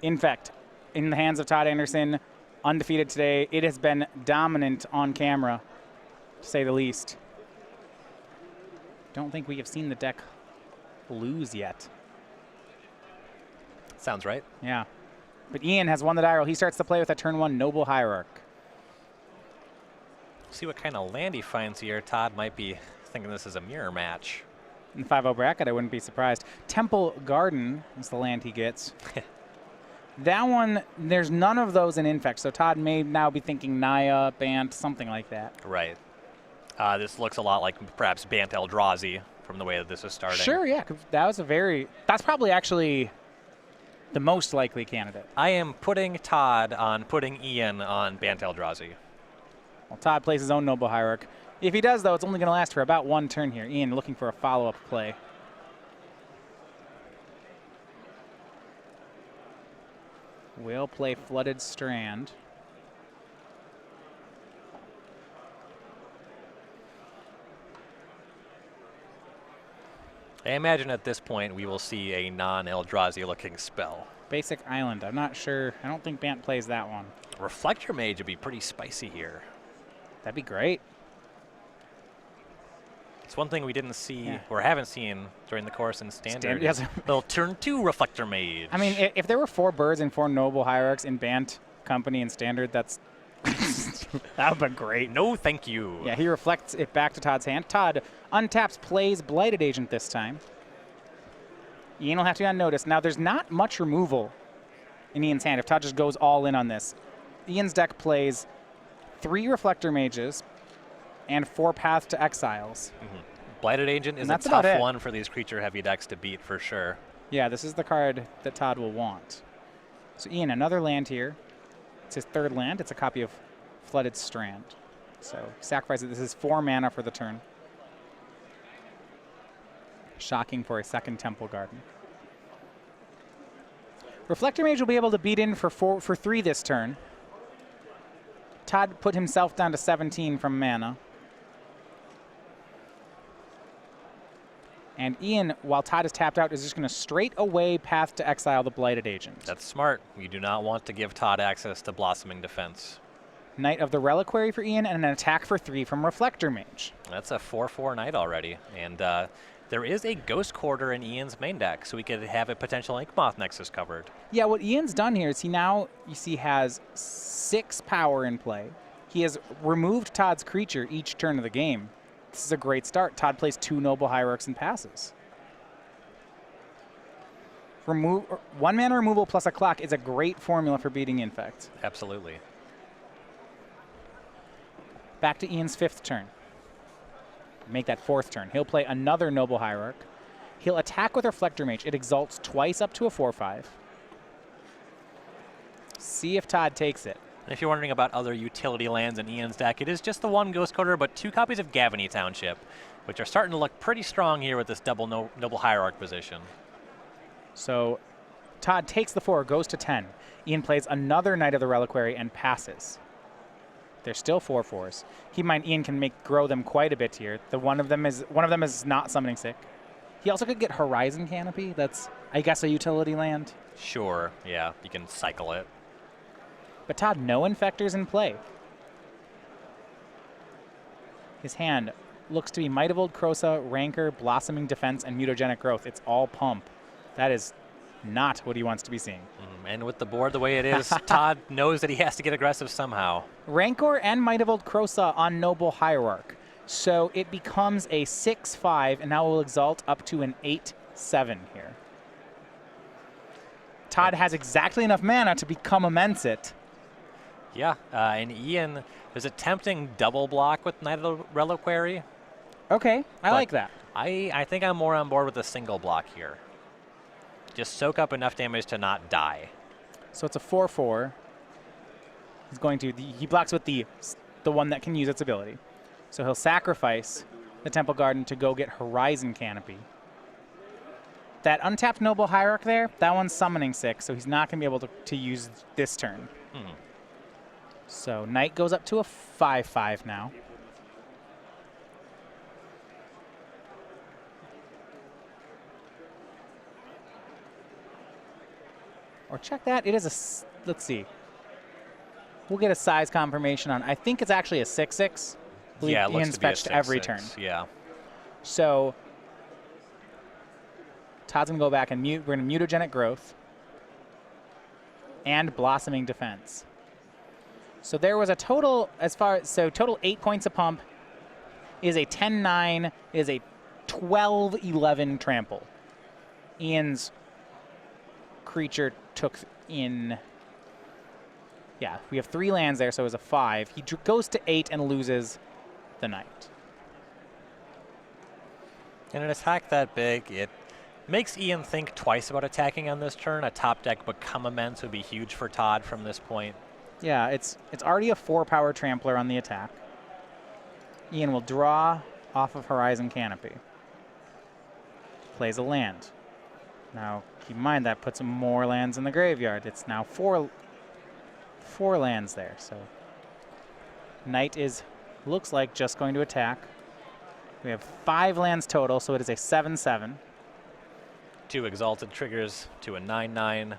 Infect in the hands of Todd Anderson, undefeated today. It has been dominant on camera, to say the least. Don't think we have seen the deck lose yet. Sounds right. Yeah. But Ian has won the die roll. He starts to play with a turn 1 Noble Hierarch. See what kind of land he finds here. Todd might be thinking this is a mirror match. In the 5-0 bracket, I wouldn't be surprised. Temple Garden is the land he gets. That one, there's none of those in Infect, so Todd may now be thinking Naya, Bant, something like that. Right. This looks a lot like perhaps Bant Eldrazi from the way that this is starting. Sure, yeah. That's probably actually the most likely candidate. I am putting Todd on putting Ian on Bant Eldrazi. Well, Todd plays his own Noble Hierarch. If he does, though, it's only going to last for about 1 turn here. Ian looking for a follow-up play. Will play Flooded Strand. I imagine at this point we will see a non-Eldrazi looking spell. Basic Island. I'm not sure. I don't think Bant plays that one. Reflector Mage would be pretty spicy here. That'd be great. It's one thing we didn't see or haven't seen during the course in Standard. Yes. Little turn 2 Reflector Mage. I mean, if there were 4 birds and 4 Noble Hierarchs in Bant, Company, and Standard, that's that would be great. No, thank you. Yeah, he reflects it back to Todd's hand. Todd untaps, plays Blighted Agent this time. Ian will have to be on notice. Now, there's not much removal in Ian's hand if Todd just goes all in on this. Ian's deck plays 3 Reflector Mages and 4 Path to Exiles. Blighted Agent is a tough one for these creature-heavy decks to beat for sure. Yeah, this is the card that Todd will want. So Ian, another land here. It's his 3rd land. It's a copy of Flooded Strand. So sacrifice it. This is 4 mana for the turn. Shocking for a 2nd Temple Garden. Reflector Mage will be able to beat in for 3 this turn. Todd put himself down to 17 from mana. And Ian, while Todd is tapped out, is just going to straight away Path to Exile the Blighted Agent. That's smart. You do not want to give Todd access to Blossoming Defense. Knight of the Reliquary for Ian, and an attack for 3 from Reflector Mage. That's a 4/4 Knight already. And there is a Ghost Quarter in Ian's main deck, so we could have a potential Inkmoth Nexus covered. Yeah, what Ian's done here is he now, you see, has 6 power in play. He has removed Todd's creature each turn of the game. This is a great start. Todd plays 2 Noble Hierarchs and passes. 1 mana removal plus a clock is a great formula for beating Infect. Absolutely. Back to Ian's 5th turn. Make that 4th turn. He'll play another Noble Hierarch. He'll attack with Reflector Mage. It exalts twice up to a 4/5. See if Todd takes it. And if you're wondering about other utility lands in Ian's deck, it is just the 1 Ghost Quarter, but 2 copies of Gavany Township, which are starting to look pretty strong here with this double Noble Hierarch position. So Todd takes the 4, goes to 10. Ian plays another Knight of the Reliquary and passes. They're still 4/4s. Keep in mind, Ian can grow them quite a bit here. One of them is not summoning sick. He also could get Horizon Canopy. That's, I guess, a utility land. Sure, yeah, you can cycle it. But Todd, no Infectors in play. His hand looks to be Might of Old Krosa, Rancor, Blossoming Defense, and Mutagenic Growth. It's all pump. That is not what he wants to be seeing. And with the board the way it is, Todd knows that he has to get aggressive somehow. Rancor and Might of Old Krosa on Noble Hierarch. So it becomes a 6/5, and now will exalt up to an 8/7 here. Todd has exactly enough mana to become Immense It. Yeah, and Ian is attempting double block with Knight of the Reliquary. Okay, I like that. I think I'm more on board with a single block here. Just soak up enough damage to not die. So it's a 4/4. He's going to, he blocks with the one that can use its ability. So he'll sacrifice the Temple Garden to go get Horizon Canopy. That untapped Noble Hierarch there, that one's summoning 6, so he's not going to be able to use this turn. So Knight goes up to a 5/5 now. Or check that. It is let's see. We'll get a size confirmation on. I think it's actually a 6/6. Yeah, it looks Ian's to be a fetched every turn. 6/6. Yeah. So Todd's going to go back and mute. We're going to mutagenic growth and blossoming defense. So there was a total, total 8 points a pump is a 10-9, is a 12-11 trample. Ian's creature took in, yeah, we have 3 lands there, so it was a 5. He goes to 8 and loses the knight. And an attack that big, it makes Ian think twice about attacking on this turn. A top deck Become Immense would be huge for Todd from this point. Yeah, it's already a 4-power trampler on the attack. Ian will draw off of Horizon Canopy. Plays a land. Now, keep in mind that puts more lands in the graveyard. It's now four lands there. So Knight looks like just going to attack. We have 5 lands total, so it is a 7/7. 2 Exalted triggers to a 9/9.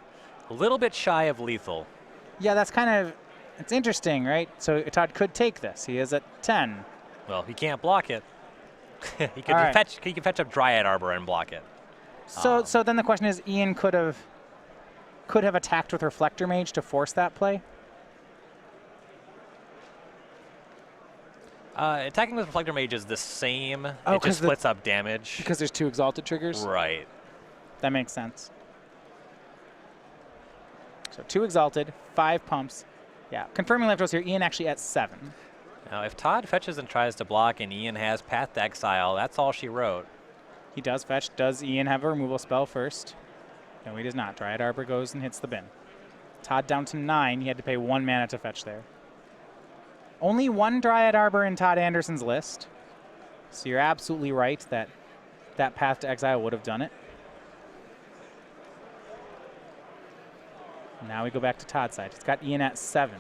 A little bit shy of lethal. Yeah, that's kind of, it's interesting, right? So Todd could take this. He is at 10. Well, he can't block it. he could fetch up Dryad Arbor and block it. So then the question is, Ian could have attacked with Reflector Mage to force that play. Attacking with Reflector Mage is the same. Oh, it just splits up damage. Because there's 2 Exalted triggers? Right. That makes sense. So 2 Exalted, 5 pumps. Yeah, confirming leftovers here. Ian actually at 7. Now, if Todd fetches and tries to block and Ian has Path to Exile, that's all she wrote. He does fetch. Does Ian have a removal spell first? No, he does not. Dryad Arbor goes and hits the bin. Todd down to 9. He had to pay 1 mana to fetch there. Only 1 Dryad Arbor in Todd Anderson's list. So you're absolutely right that Path to Exile would have done it. Now we go back to Todd's side. It's got Ian at 7.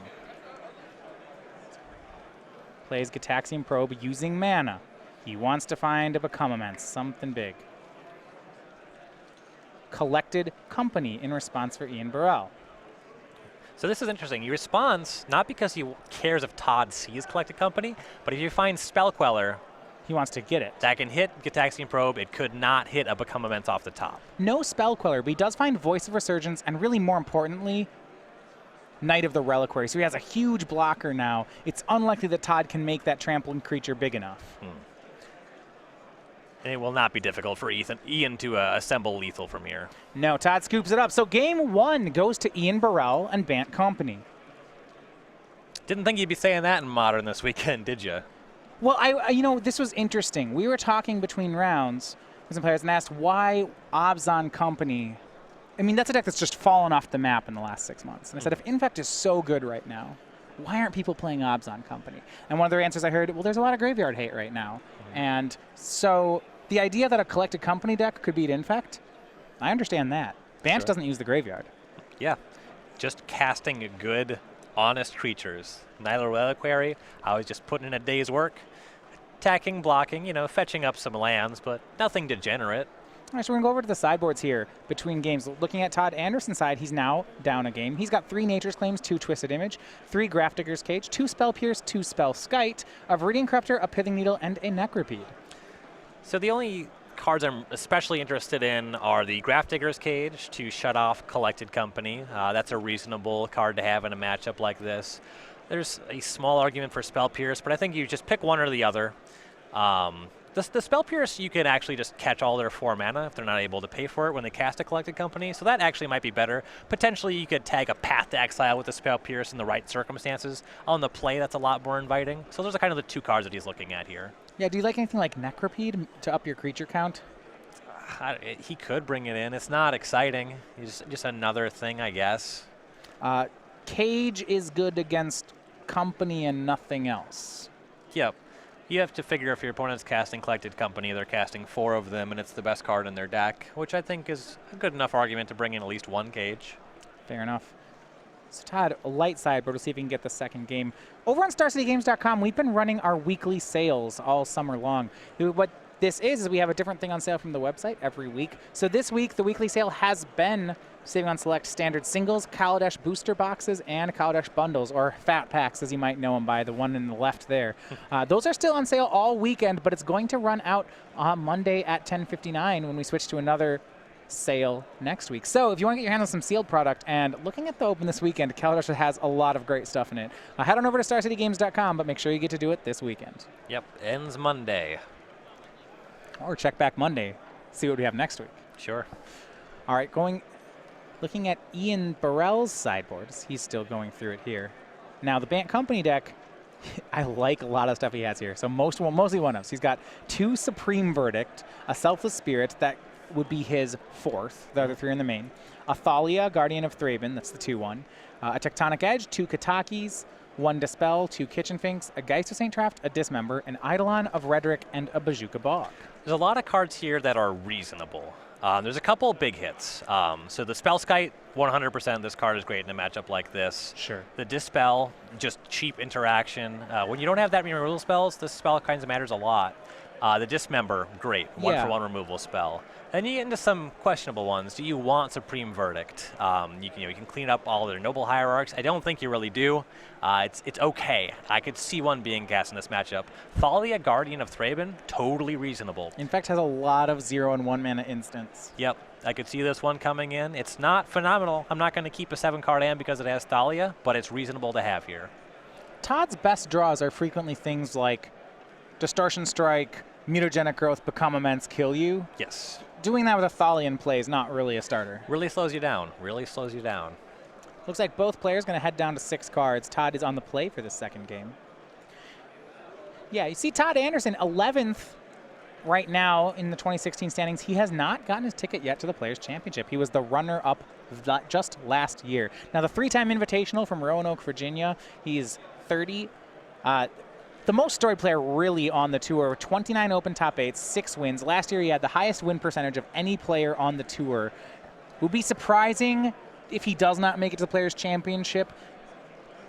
Plays Gitaxian Probe using mana. He wants to find a Become Immense, something big. Collected Company in response for Ian Birrell. So this is interesting. He responds not because he cares if Todd sees Collected Company, but if you find Spell Queller, he wants to get it. That can hit Gitaxian Probe. It could not hit a Become Immense off the top. No Spell Queller, but he does find Voice of Resurgence, and really more importantly, Knight of the Reliquary. So he has a huge blocker now. It's unlikely that Todd can make that trampling creature big enough. And it will not be difficult for Ian to assemble lethal from here. No, Todd scoops it up. So game 1 goes to Ian Birrell and Bant Company. Didn't think you'd be saying that in Modern this weekend, did you? Well, this was interesting. We were talking between rounds with some players and asked why Abzan Company. I mean, that's a deck that's just fallen off the map in the last 6 months. And I said, if Infect is so good right now, why aren't people playing Abzan Company? And one of their answers I heard, well, there's a lot of graveyard hate right now. And so the idea that a Collected Company deck could beat Infect, I understand that. Bant doesn't use the graveyard. Yeah, just casting good, honest creatures. Knight of the Reliquary, I was just putting in a day's work. Attacking, blocking, fetching up some lands, but nothing degenerate. All right, so we're going to go over to the sideboards here between games. Looking at Todd Anderson's side, he's now down a game. He's got 3 Nature's Claims, 2 Twisted Image, 3 Grafdigger's Cage, 2 Spell Pierce, 2 Spell Skite, a Viridian Corruptor, a Pithing Needle, and a Necropede. So the only cards I'm especially interested in are the Grafdigger's Cage to shut off Collected Company. That's a reasonable card to have in a matchup like this. There's a small argument for Spell Pierce, but I think you just pick one or the other. The Spell Pierce, you can actually just catch all their 4 mana if they're not able to pay for it when they cast a Collected Company, so that actually might be better. Potentially, you could tag a Path to Exile with the Spell Pierce in the right circumstances. On the play, that's a lot more inviting. So those are kind of the 2 cards that he's looking at here. Yeah, do you like anything like Necropede to up your creature count? He could bring it in. It's not exciting. It's just another thing, I guess. Cage is good against Company and nothing else. Yep. You have to figure if your opponent's casting Collected Company, they're casting 4 of them, and it's the best card in their deck, which I think is a good enough argument to bring in at least 1 Cage. Fair enough. So Todd, a light side, but we'll see if we can get the second game. Over on StarCityGames.com, we've been running our weekly sales all summer long. What this is we have a different thing on sale from the website every week. So this week, the weekly sale has been Saving on select standard singles, Kaladesh booster boxes, and Kaladesh bundles, or fat packs as you might know them by, the one in the left there. Those are still on sale all weekend, but it's going to run out on Monday at 10:59 when we switch to another sale next week. So if you want to get your hands on some sealed product, and looking at the open this weekend, Kaladesh has a lot of great stuff in it. Head on over to StarCityGames.com, but make sure you get to do it this weekend. Yep, ends Monday. Or check back Monday, see what we have next week. Sure. All right, looking at Ian Birrell's sideboards, he's still going through it here. Now, the Bant Company deck, I like a lot of stuff he has here. So mostly one-ups. He's got 2 Supreme Verdict, a Selfless Spirit, that would be his 4th. The other 3 are in the main. A Thalia, Guardian of Thraben, that's the 2-1. A Tectonic Edge, 2 Katakis, 1 Dispel, 2 Kitchen Finks, a Geist of St. Traft, a Dismember, an Eidolon of Redrick, and a Bazooka Bog. There's a lot of cards here that are reasonable. There's a couple of big hits. So the Spellskite, 100% this card is great in a matchup like this. Sure. The Dispel, just cheap interaction. When you don't have that many removal spells, this spell kind of matters a lot. The Dismember, great, 1-for-1 removal spell. Then you get into some questionable ones. Do you want Supreme Verdict? You can clean up all their Noble Hierarchs. I don't think you really do. It's okay. I could see one being cast in this matchup. Thalia, Guardian of Thraben, totally reasonable. In fact, has a lot of 0 and 1 mana instants. Yep, I could see this one coming in. It's not phenomenal. I'm not going to keep a 7-card hand because it has Thalia, but it's reasonable to have here. Todd's best draws are frequently things like Distortion Strike, Mutagenic Growth, Become Immense, Kill You. Yes. Doing that with a Thalia in play is not really a starter. Really slows you down. Really slows you down. Looks like both players going to head down to 6 cards. Todd is on the play for the second game. Yeah, you see Todd Anderson, 11th right now in the 2016 standings. He has not gotten his ticket yet to the Players' Championship. He was the runner-up just last year. Now, the 3-time invitational from Roanoke, Virginia, he's 30. The most storied player really on the tour, 29 open top 8s, 6 wins. Last year he had the highest win percentage of any player on the tour. Would be surprising if he does not make it to the Players' Championship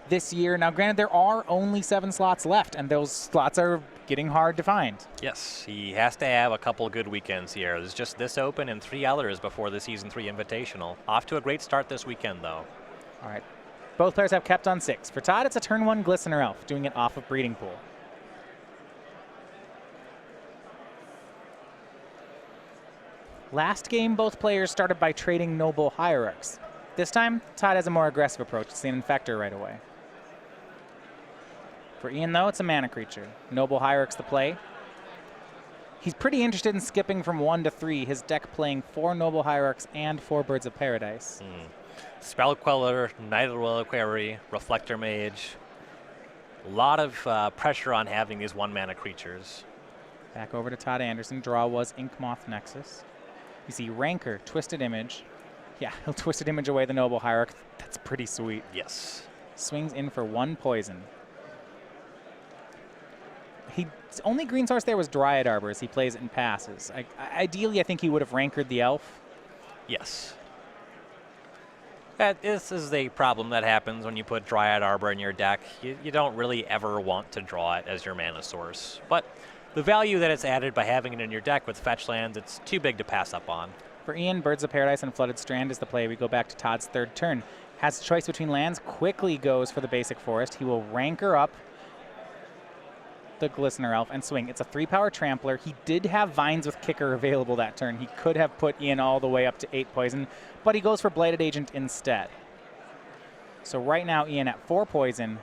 this year. Now, granted, there are only 7 slots left, and those slots are getting hard to find. Yes, he has to have a couple good weekends here. There's just this open and 3 others before the Season 3 Invitational. Off to a great start this weekend, though. All right. Both players have kept on 6. For Todd, it's a turn 1 Glistener Elf, doing it off of Breeding Pool. Last game, both players started by trading Noble Hierarchs. This time, Todd has a more aggressive approach. It's an Infector right away. For Ian, though, it's a mana creature. Noble Hierarchs the play. He's pretty interested in skipping from 1 to 3, his deck playing 4 Noble Hierarchs and 4 Birds of Paradise. Spell Queller, Night of the Reliquary, Reflector Mage. A lot of pressure on having these 1-mana creatures. Back over to Todd Anderson. Draw was Inkmoth Nexus. You see Rancor, Twisted Image. Yeah, he'll Twisted Image away the Noble Hierarch. That's pretty sweet. Yes. Swings in for 1 poison. His only green source there was Dryad Arbor as he plays it and passes. Ideally, I think he would have Rancored the Elf. Yes. This is a problem that happens when you put Dryad Arbor in your deck. You don't really ever want to draw it as your mana source. But the value that it's added by having it in your deck with fetch lands, it's too big to pass up on. For Ian, Birds of Paradise and Flooded Strand is the play. We go back to Todd's 3rd turn. Has a choice between lands, quickly goes for the basic forest. He will Rancor up the Glistener Elf and swing. It's a 3-power Trampler. He did have Vines with Kicker available that turn. He could have put Ian all the way up to 8 poison, but he goes for Blighted Agent instead. So right now, Ian at 4 poison.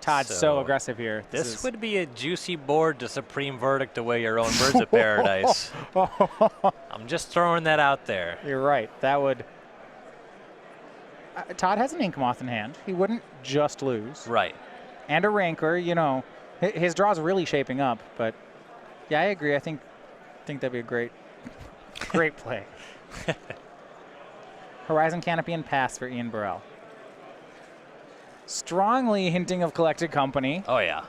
Todd's so aggressive here. This would be a juicy board to Supreme Verdict away your own Birds of Paradise. I'm just throwing that out there. You're right. That would... Todd has an Inkmoth in hand. He wouldn't just lose. Right. And a Rancor, you know. His draw's really shaping up, but yeah, I agree. I think that'd be a great play. Horizon Canopy and pass for Ian Birrell. Strongly hinting of Collected Company. Oh, yeah.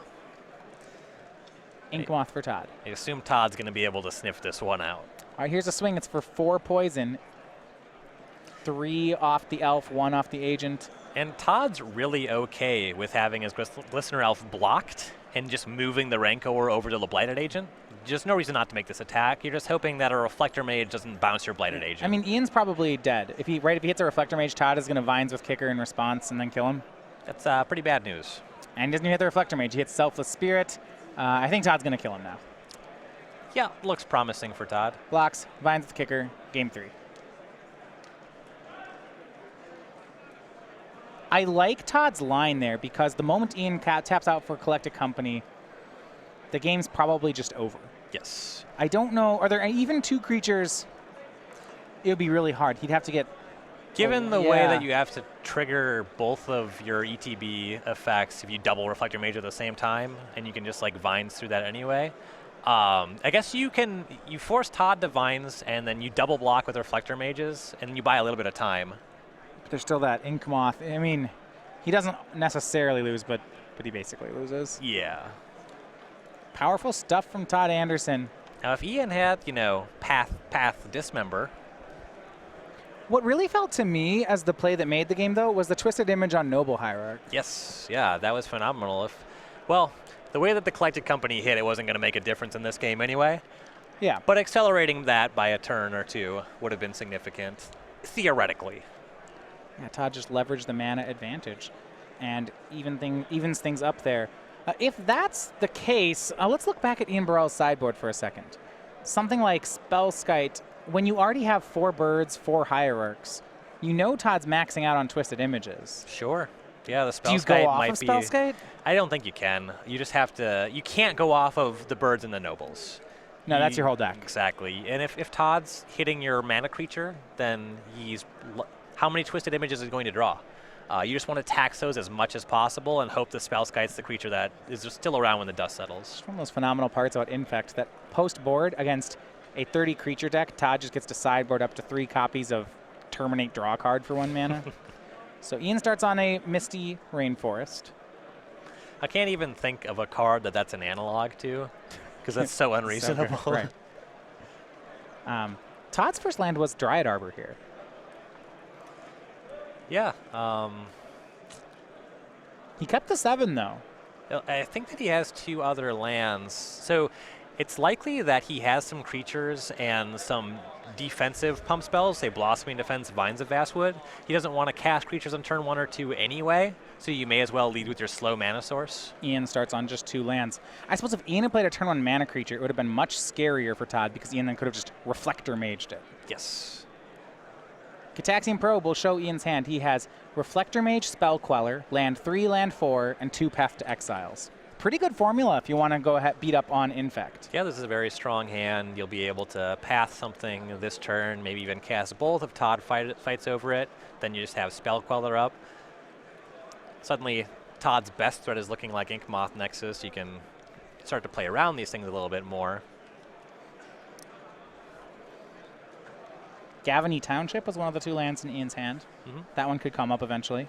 Inkmoth for Todd. I assume Todd's going to be able to sniff this one out. All right, here's a swing. It's for 4 poison. 3 off the Elf, 1 off the Agent. And Todd's really okay with having his Glistener Elf blocked and just moving the Rancor over to the Blighted Agent. just no reason not to make this attack. You're just hoping that a Reflector Mage doesn't bounce your Blighted Agent. I mean, Ian's probably dead. If he hits a Reflector Mage, Todd is going to Vines with Kicker in response and then kill him. That's pretty bad news. And he doesn't even hit the Reflector Mage. He hits Selfless Spirit. I think Todd's going to kill him now. Yeah, looks promising for Todd. Blocks, Vines with Kicker, game 3. I like Todd's line there because the moment Ian taps out for Collected Company, the game's probably just over. Yes. I don't know. Are there even 2 creatures? It would be really hard. He'd have to get... Given the way that you have to trigger both of your ETB effects if you double Reflector Mage at the same time, and you can just like Vines through that anyway, I guess you force Todd to Vines, and then you double block with Reflector Mages, and you buy a little bit of time. There's still that Ink Moth. I mean, he doesn't necessarily lose, but he basically loses. Yeah. Powerful stuff from Todd Anderson. Now, if Ian had, Path Dismember. What really felt to me as the play that made the game, though, was the Twisted Image on Noble Hierarch. Yes, yeah, that was phenomenal. The way that the Collected Company hit, it wasn't going to make a difference in this game anyway. Yeah. But accelerating that by a turn or 2 would have been significant, theoretically. Yeah, Todd just leveraged the mana advantage and evens things up there. If that's the case, let's look back at Ian Birrell's sideboard for a second. Something like Spellskite, when you already have 4 birds, 4 hierarchs, Todd's maxing out on Twisted Images. Sure. Yeah, the Spellskite Do you go off might of be... Spellskite? I don't think you can. You just have to... You can't go off of the birds and the nobles. No, that's your whole deck. Exactly. And if Todd's hitting your mana creature, then how many Twisted Images is he going to draw? You just want to tax those as much as possible and hope the Spellskite's the creature that is just still around when the dust settles. It's one of those phenomenal parts about Infect that post-board against a 30 creature deck, Todd just gets to sideboard up to 3 copies of Terminate Draw card for 1 mana. So Ian starts on a Misty Rainforest. I can't even think of a card that's an analog to, because that's so unreasonable. So right. Todd's first land was Dryad Arbor here. Yeah. He kept the 7, though. I think that he has 2 other lands. So it's likely that he has some creatures and some defensive pump spells, say Blossoming Defense, Vines of Vastwood. He doesn't want to cast creatures on turn 1 or 2 anyway, so you may as well lead with your slow mana source. Ian starts on just 2 lands. I suppose if Ian had played a turn 1 mana creature, it would have been much scarier for Todd because Ian then could have just Reflector Maged it. Yes. Cataxian Probe will show Ian's hand. He has Reflector Mage, Spell Queller, land 3, land 4, and 2 Path to Exiles. Pretty good formula if you want to go ahead beat up on Infect. Yeah, this is a very strong hand. You'll be able to path something this turn, maybe even cast both if Todd fights over it. Then you just have Spell Queller up. Suddenly, Todd's best threat is looking like Ink Moth Nexus. You can start to play around these things a little bit more. Gavany Township was one of the 2 lands in Ian's hand. That one could come up eventually.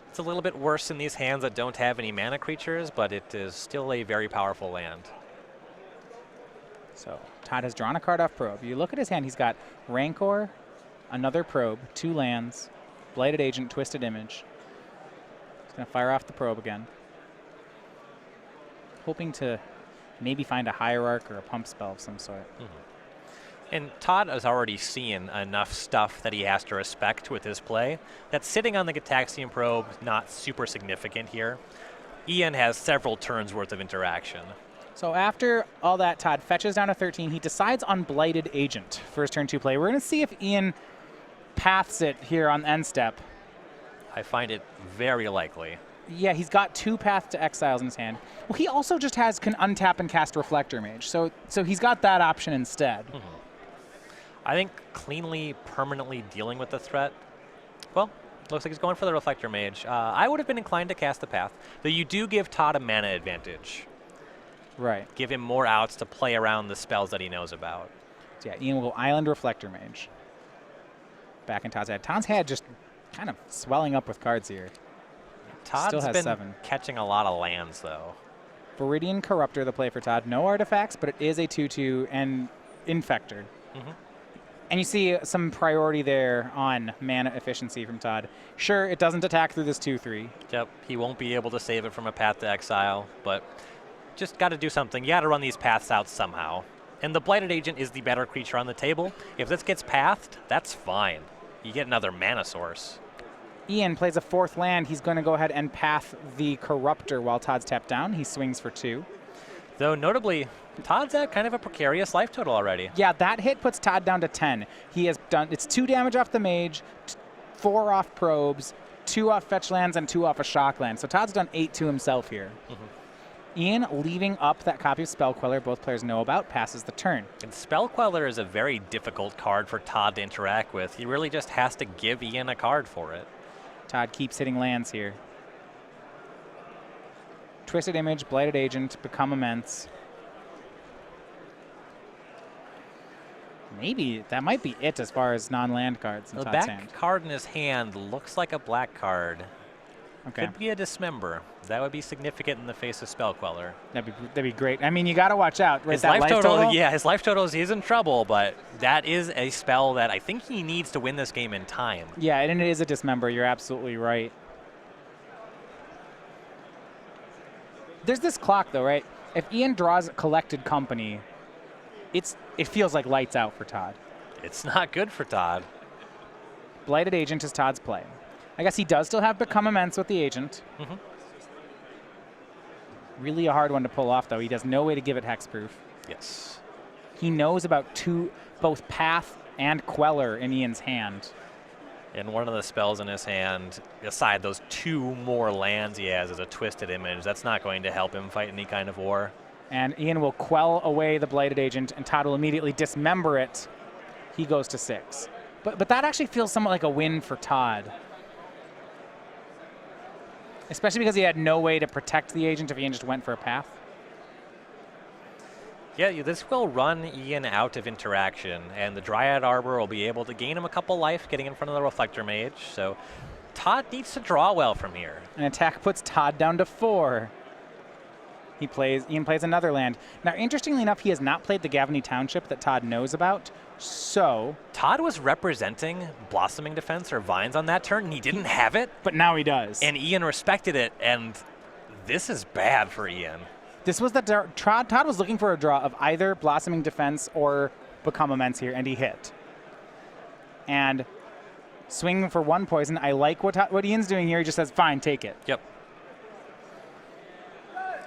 It's a little bit worse in these hands that don't have any mana creatures, but it is still a very powerful land. So Todd has drawn a card off Probe. You look at his hand, he's got Rancor, another Probe, 2 lands, Blighted Agent, Twisted Image. He's going to fire off the Probe again. Hoping to maybe find a Hierarch or a pump spell of some sort. And Todd has already seen enough stuff that he has to respect with his play. That sitting on the Gitaxian Probe, not super significant here. Ian has several turns worth of interaction. So after all that, Todd fetches down to 13. He decides on Blighted Agent for his turn 2 play. We're going to see if Ian paths it here on end step. I find it very likely. Yeah, he's got 2 Path to Exiles in his hand. Well, he also just can untap and cast Reflector Mage. So he's got that option instead. I think cleanly, permanently dealing with the threat, well, looks like he's going for the Reflector Mage. I would have been inclined to cast the Path, though you do give Todd a mana advantage. Right. Give him more outs to play around the spells that he knows about. So yeah, Ian will go Island Reflector Mage. Back in Todd's head. Todd's head just kind of swelling up with cards here. Todd's Still has been 7. Catching a lot of lands, though. Viridian Corruptor, the play for Todd. No artifacts, but it is a 2/2 and Infector. And you see some priority there on mana efficiency from Todd. Sure, it doesn't attack through this 2/3. Yep, he won't be able to save it from a Path to Exile, but just got to do something. You got to run these paths out somehow. And the Blighted Agent is the better creature on the table. If this gets pathed, that's fine. You get another mana source. Ian plays a 4th land. He's going to go ahead and path the Corruptor while Todd's tapped down. He swings for 2. Though notably, Todd's at kind of a precarious life total already. Yeah, that hit puts Todd down to 10. He has done, it's 2 damage off the Mage, 4 off probes, 2 off fetch lands, and 2 off a shock land. So Todd's done 8 to himself here. Ian leaving up that copy of Spell Queller both players know about, passes the turn. And Spell Queller is a very difficult card for Todd to interact with. He really just has to give Ian a card for it. Todd keeps hitting lands here. Twisted Image, Blighted Agent, Become Immense. Maybe that might be it as far as non-land cards in The Todd's back hand. card in his hand looks like a black card. Okay. Could be a Dismember. That would be significant in the face of Spell Queller. That'd be great. I mean, you got to watch out. Right? His That life total, yeah, his life total is in trouble, but that is a spell that I think he needs to win this game in time. Yeah, and it is a Dismember. You're absolutely right. There's this clock, though, right? If Ian draws Collected Company, it feels like lights out for Todd. It's not good for Todd. Blighted Agent is Todd's play. I guess he does still have Become Immense with the Agent. Really a hard one to pull off, though. He has no way to give it hexproof. Yes. He knows about both Path and Queller in Ian's hand. And one of the spells in his hand, aside those 2 more lands he has, is a Twisted Image. That's not going to help him fight any kind of war. And Ian will quell away the Blighted Agent, and Todd will immediately dismember it. He goes to 6. But that actually feels somewhat like a win for Todd. Especially because he had no way to protect the Agent if Ian just went for a path. Yeah, this will run Ian out of interaction, and the Dryad Arbor will be able to gain him a couple life getting in front of the Reflector Mage. So Todd needs to draw well from here. An attack puts Todd down to 4. Ian plays another land. Now, interestingly enough, he has not played the Gavany Township that Todd knows about. So Todd was representing Blossoming Defense or Vines on that turn, and he didn't have it. But now he does. And Ian respected it, and this is bad for Ian. This was Todd was looking for a draw of either Blossoming Defense or Become Immense here, and he hit. And swing for 1 poison. I like what Ian's doing here. He just says, fine, take it. Yep.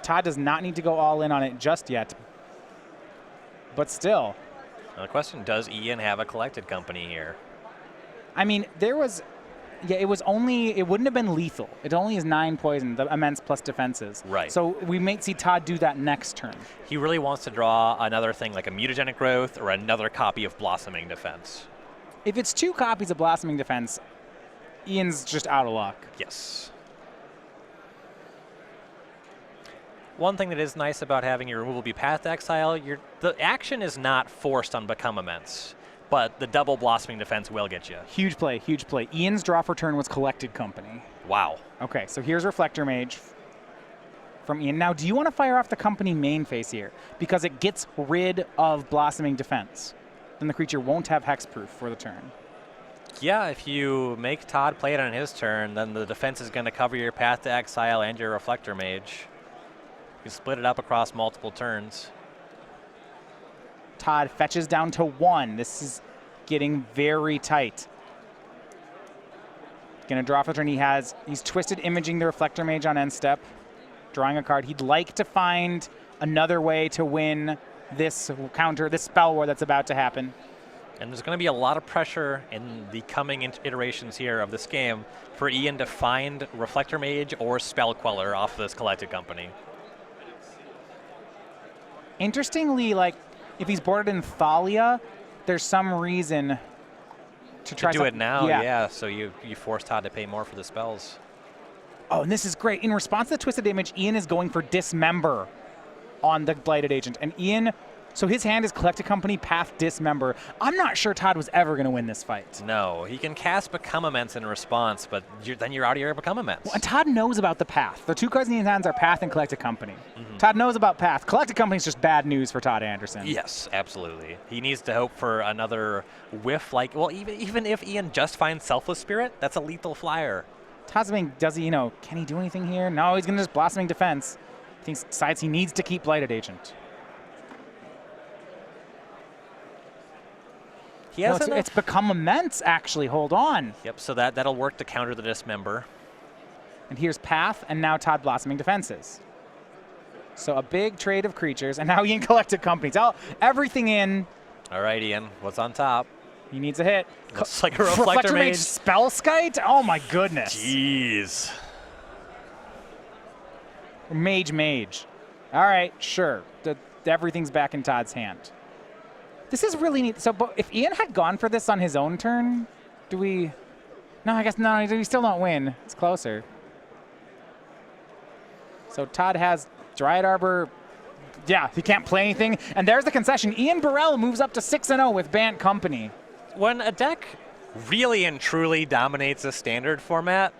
Todd does not need to go all in on it just yet. But still. Now the question, does Ian have a Collected Company here? I mean, it wouldn't have been lethal. It only is 9 poison, the Immense plus defenses. Right. So we might see Todd do that next turn. He really wants to draw another thing like a Mutagenic Growth or another copy of Blossoming Defense. If it's 2 copies of Blossoming Defense, Ian's just out of luck. Yes. One thing that is nice about having your removal be Path to Exile, the action is not forced on Become Immense, but the double Blossoming Defense will get you. Huge play, huge play. Ian's draw for turn was Collected Company. Wow. Okay, so here's Reflector Mage from Ian. Now, do you want to fire off the Company main phase here? Because it gets rid of Blossoming Defense. Then the creature won't have hexproof for the turn. Yeah, if you make Todd play it on his turn, then the defense is going to cover your Path to Exile and your Reflector Mage. You split it up across multiple turns. Todd fetches down to 1. This is getting very tight. Gonna draw for the turn. He's Twisted Imaging the Reflector Mage on end step, drawing a card. He'd like to find another way to win this spell war that's about to happen. And there's going to be a lot of pressure in the coming iterations here of this game for Ian to find Reflector Mage or Spell Queller off this Collected Company. Interestingly, like, if he's boarded in Thalia, there's some reason to try to do it now, yeah. So you force Todd to pay more for the spells. Oh, and this is great. In response to the Twisted Image, Ian is going for Dismember on the Blighted Agent. And Ian, so his hand is Collected Company, Path, Dismember. I'm not sure Todd was ever going to win this fight. No, he can cast Become Immense in response, but then you're out of your Become Immense. Well, and Todd knows about the Path. The 2 cards in his hands are Path and Collected Company. Todd knows about Path. Collected Company is just bad news for Todd Anderson. Yes, absolutely. He needs to hope for another whiff. Even if Ian just finds Selfless Spirit, that's a lethal flyer. Todd's being, can he do anything here? No, he's going to just Blossoming Defense. decides he needs to keep Blighted Agent. He has enough. It's become immense, actually. Hold on. Yep, so that'll work to counter the Dismember. And here's Path, and now Todd Blossoming Defenses. So a big trade of creatures, and now Ian collected companies. Everything in. All right, Ian, what's on top? He needs a hit. Looks like a Reflector Mage. Spellskite? Oh my goodness. Jeez. Mage. All right, sure. Everything's back in Todd's hand. This is really neat. So but if Ian had gone for this on his own turn, do we? No, I guess no, we still don't win. It's closer. So Todd has Dryad Arbor. Yeah, he can't play anything. And there's the concession. Ian Birrell moves up to 6-0 with Bant Company. When a deck really and truly dominates a standard format,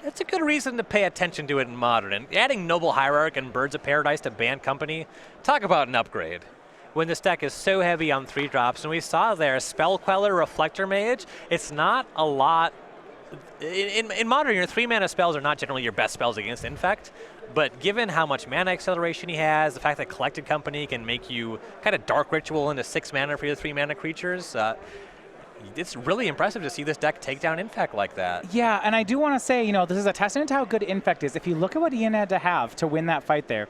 it's a good reason to pay attention to it in Modern. And adding Noble Hierarch and Birds of Paradise to Bant Company, talk about an upgrade. When this deck is so heavy on 3-drops, and we saw there, Spell Queller, Reflector Mage, it's not a lot. In Modern, your 3-mana spells are not generally your best spells against Infect, but given how much mana acceleration he has, the fact that Collected Company can make you kind of Dark Ritual into 6 mana for your 3-mana creatures, it's really impressive to see this deck take down Infect like that. Yeah, and I do want to say, this is a testament to how good Infect is. If you look at what Ian had to have to win that fight there,